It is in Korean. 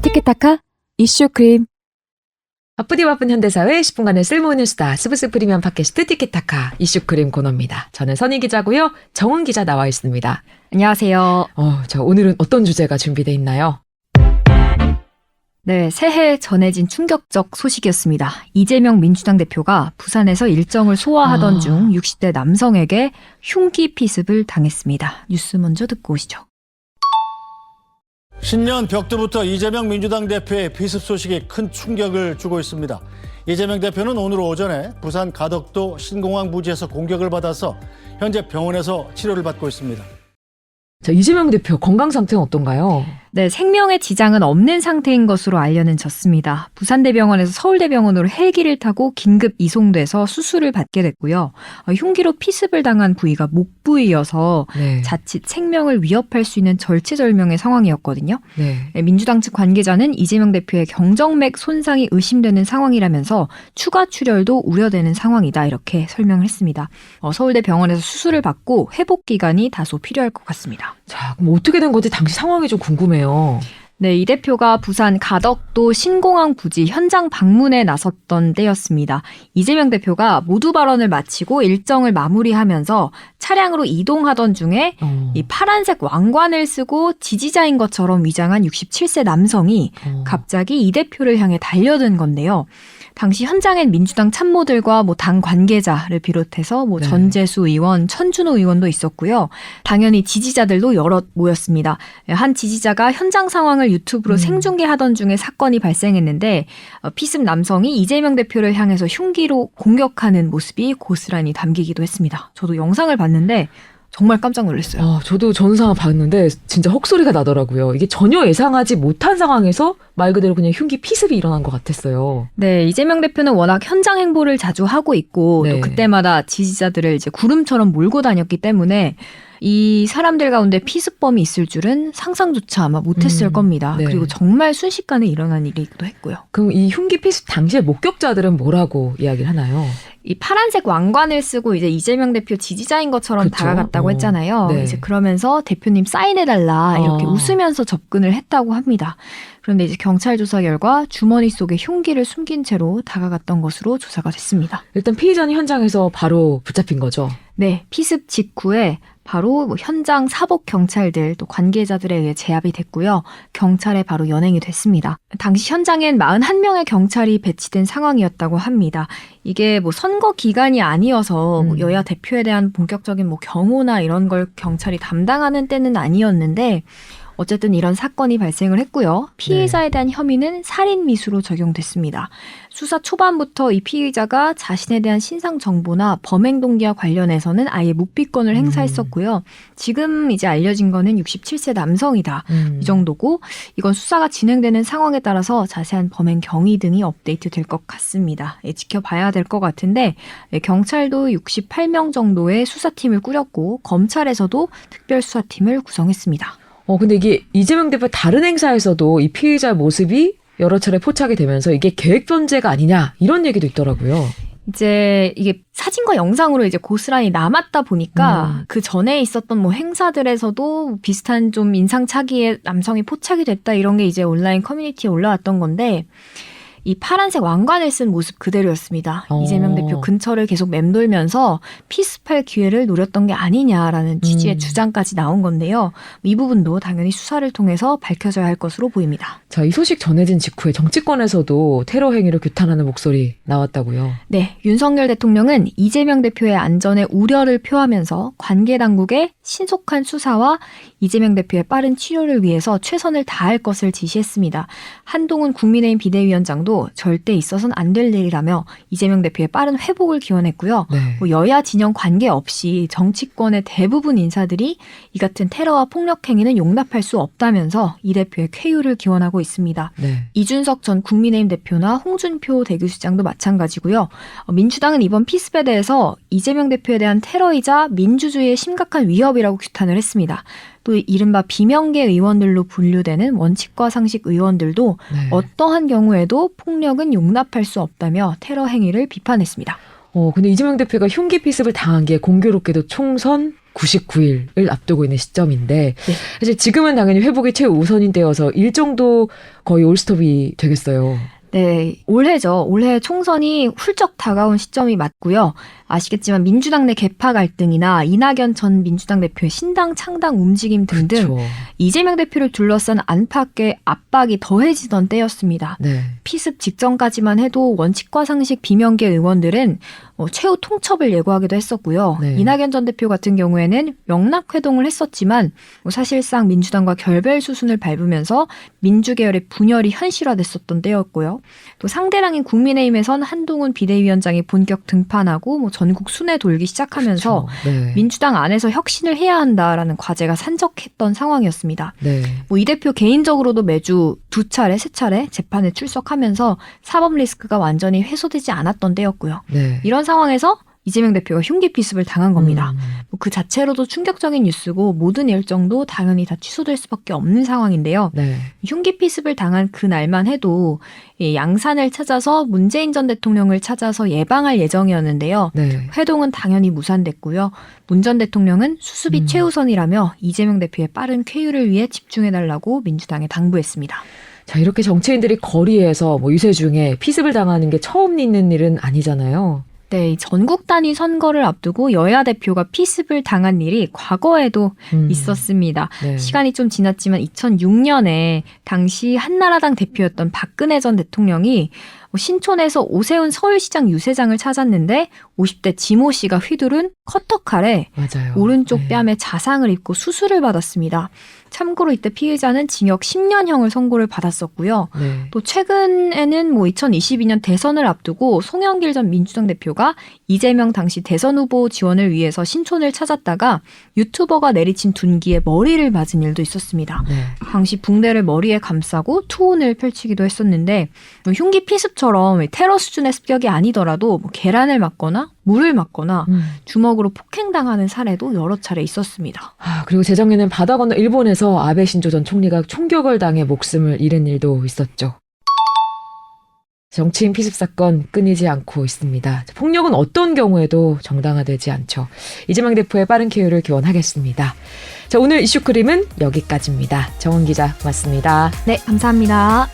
티키타카 이슈 크림. 바쁘디 바쁜 현대사회 10분간의 쓸모있는 수다 스브스 프리미엄 팟캐스트 티키타카 이슈 크림 코너입니다. 저는 선희 기자고요. 정은 기자 나와 있습니다. 안녕하세요. 자, 오늘은 어떤 주제가 준비되어 있나요? 네, 새해 전해진 충격적 소식이었습니다. 이재명 민주당 대표가 부산에서 일정을 소화하던 중 60대 남성에게 흉기 피습을 당했습니다. 뉴스 먼저 듣고 오시죠. 신년 벽두부터 이재명 민주당 대표의 피습 소식이 큰 충격을 주고 있습니다. 이재명 대표는 오늘 오전에 부산 가덕도 신공항 부지에서 공격을 받아서 현재 병원에서 치료를 받고 있습니다. 자, 이재명 대표 건강 상태는 어떤가요? 네, 생명의 지장은 없는 상태인 것으로 알려졌습니다. 부산대병원에서 서울대병원으로 헬기를 타고 긴급 이송돼서 수술을 받게 됐고요. 흉기로 피습을 당한 부위가 목 부위여서 네. 자칫 생명을 위협할 수 있는 절체절명의 상황이었거든요. 네. 민주당 측 관계자는 이재명 대표의 경정맥 손상이 의심되는 상황이라면서 추가 출혈도 우려되는 상황이다 이렇게 설명을 했습니다. 서울대병원에서 수술을 받고 회복 기간이 다소 필요할 것 같습니다. 자, 그럼 어떻게 된 건지 당시 상황이 좀 궁금해요. 네, 이 대표가 부산 가덕도 신공항 부지 현장 방문에 나섰던 때였습니다. 이재명 대표가 모두 발언을 마치고 일정을 마무리하면서 차량으로 이동하던 중에 이 파란색 왕관을 쓰고 지지자인 것처럼 위장한 67세 남성이 갑자기 이 대표를 향해 달려든 건데요. 당시 현장엔 민주당 참모들과 당 관계자를 비롯해서 네. 전재수 의원, 천준호 의원도 있었고요. 당연히 지지자들도 여럿 모였습니다. 한 지지자가 현장 상황을 유튜브로 생중계하던 중에 사건이 발생했는데 피습 남성이 이재명 대표를 향해서 흉기로 공격하는 모습이 고스란히 담기기도 했습니다. 저도 영상을 봤는데 정말 깜짝 놀랐어요. 저도 전상을 봤는데 진짜 헉소리가 나더라고요. 이게 전혀 예상하지 못한 상황에서 말 그대로 그냥 흉기 피습이 일어난 것 같았어요. 네, 이재명 대표는 워낙 현장 행보를 자주 하고 있고 네. 또 그때마다 지지자들을 이제 구름처럼 몰고 다녔기 때문에 이 사람들 가운데 피습범이 있을 줄은 상상조차 아마 못했을 겁니다. 네. 그리고 정말 순식간에 일어난 일이기도 했고요. 그럼 이 흉기 피습 당시에 목격자들은 뭐라고 이야기를 하나요? 이 파란색 왕관을 쓰고 이제 이재명 대표 지지자인 것처럼 그쵸? 다가갔다고 했잖아요. 네. 이제 그러면서 대표님 사인해달라 이렇게 웃으면서 접근을 했다고 합니다. 그런데 이제 경찰 조사 결과 주머니 속에 흉기를 숨긴 채로 다가갔던 것으로 조사가 됐습니다. 일단 피의자는 현장에서 바로 붙잡힌 거죠. 네, 피습 직후에 바로 현장 사복 경찰들 또 관계자들에 의해 제압이 됐고요. 경찰에 바로 연행이 됐습니다. 당시 현장엔 41명의 경찰이 배치된 상황이었다고 합니다. 이게 선거 기간이 아니어서 여야 대표에 대한 본격적인 경호나 이런 걸 경찰이 담당하는 때는 아니었는데 어쨌든 이런 사건이 발생을 했고요. 피해자에 대한 혐의는 살인미수로 적용됐습니다. 수사 초반부터 이 피의자가 자신에 대한 신상 정보나 범행 동기와 관련해서는 아예 묵비권을 행사했었고요. 지금 이제 알려진 거는 67세 남성이다. 이 정도고 이건 수사가 진행되는 상황에 따라서 자세한 범행 경위 등이 업데이트 될 것 같습니다. 지켜봐야 될 것 같은데 경찰도 68명 정도의 수사팀을 꾸렸고 검찰에서도 특별수사팀을 구성했습니다. 근데 이게 이재명 대표 다른 행사에서도 이 피의자 모습이 여러 차례 포착이 되면서 이게 계획 변제가 아니냐 이런 얘기도 있더라고요. 이제 이게 사진과 영상으로 이제 고스란히 남았다 보니까 그 전에 있었던 행사들에서도 비슷한 좀 인상착의의 남성이 포착이 됐다 이런 게 이제 온라인 커뮤니티에 올라왔던 건데 이 파란색 왕관을 쓴 모습 그대로였습니다. 이재명 대표 근처를 계속 맴돌면서 피습할 기회를 노렸던 게 아니냐라는 취지의 주장까지 나온 건데요. 이 부분도 당연히 수사를 통해서 밝혀져야 할 것으로 보입니다. 자, 이 소식 전해진 직후에 정치권에서도 테러 행위를 규탄하는 목소리 나왔다고요. 네, 윤석열 대통령은 이재명 대표의 안전에 우려를 표하면서 관계 당국의 신속한 수사와 이재명 대표의 빠른 치료를 위해서 최선을 다할 것을 지시했습니다. 한동훈 국민의힘 비대위원장도 절대 있어서는 안 될 일이라며 이재명 대표의 빠른 회복을 기원했고요. 네. 여야 진영 관계없이 정치권의 대부분 인사들이 이 같은 테러와 폭력 행위는 용납할 수 없다면서 이 대표의 쾌유를 기원하고 있습니다. 네. 이준석 전 국민의힘 대표나 홍준표 대구시장도 마찬가지고요. 민주당은 이번 피습에 대해서 이재명 대표에 대한 테러이자 민주주의의 심각한 위협이라고 규탄을 했습니다. 또 이른바 비명계 의원들로 분류되는 원칙과 상식 의원들도 네. 어떠한 경우에도 폭력은 용납할 수 없다며 테러 행위를 비판했습니다. 근데 이재명 대표가 흉기 피습을 당한 게 공교롭게도 총선 99일을 앞두고 있는 시점인데 네. 사실 지금은 당연히 회복이 최우선이 되어서 일정도 거의 올스톱이 되겠어요. 네, 올해죠. 올해 총선이 훌쩍 다가온 시점이 맞고요. 아시겠지만 민주당 내 계파 갈등이나 이낙연 전 민주당 대표의 신당 창당 움직임 등등 그렇죠. 이재명 대표를 둘러싼 안팎의 압박이 더해지던 때였습니다. 네. 피습 직전까지만 해도 원칙과 상식 비명계 의원들은 최후 통첩을 예고하기도 했었고요. 네. 이낙연 전 대표 같은 경우에는 명락회동을 했었지만 사실상 민주당과 결별 수순을 밟으면서 민주계열의 분열이 현실화됐었던 때였고요. 또 상대랑인 국민의힘에선 한동훈 비대위원장이 본격 등판하고 전국 순회 돌기 시작하면서 그렇죠. 네. 민주당 안에서 혁신을 해야 한다라는 과제가 산적했던 상황이었습니다. 네. 이 대표 개인적으로도 매주 2차례, 3차례 재판에 출석하면서 사법 리스크가 완전히 해소되지 않았던 때였고요. 네. 이런 상황에서 이재명 대표가 흉기 피습을 당한 겁니다. 그 자체로도 충격적인 뉴스고 모든 일정도 당연히 다 취소될 수밖에 없는 상황인데요. 네. 흉기 피습을 당한 그날만 해도 양산을 찾아서 문재인 전 대통령을 찾아서 예방할 예정이었는데요. 네. 회동은 당연히 무산됐고요. 문 전 대통령은 수습이 최우선이라며 이재명 대표의 빠른 쾌유를 위해 집중해달라고 민주당에 당부했습니다. 자, 이렇게 정치인들이 거리에서 유세 중에 피습을 당하는 게 처음 있는 일은 아니잖아요. 네, 전국 단위 선거를 앞두고 여야 대표가 피습을 당한 일이 과거에도 있었습니다. 네. 시간이 좀 지났지만 2006년에 당시 한나라당 대표였던 박근혜 전 대통령이 신촌에서 오세훈 서울시장 유세장을 찾았는데 50대 지모 씨가 휘두른 커터칼에 맞아요. 오른쪽 네. 뺨에 자상을 입고 수술을 받았습니다. 참고로 이때 피해자는 징역 10년형을 선고를 받았었고요. 네. 또 최근에는 2022년 대선을 앞두고 송영길 전 민주당 대표가 이재명 당시 대선 후보 지원을 위해서 신촌을 찾았다가 유튜버가 내리친 둔기에 머리를 맞은 일도 있었습니다. 네. 당시 붕대를 머리에 감싸고 투혼을 펼치기도 했었는데 흉기 피습처럼 테러 수준의 습격이 아니더라도 계란을 맞거나 물을 맞거나 주먹으로 폭행당하는 사례도 여러 차례 있었습니다. 그리고 재작년엔 바다 건너 일본에서 아베 신조 전 총리가 총격을 당해 목숨을 잃은 일도 있었죠. 정치인 피습 사건 끊이지 않고 있습니다. 폭력은 어떤 경우에도 정당화되지 않죠. 이재명 대표의 빠른 쾌유를 기원하겠습니다. 자, 오늘 이슈크림은 여기까지입니다. 정은 기자 고맙습니다. 네, 감사합니다.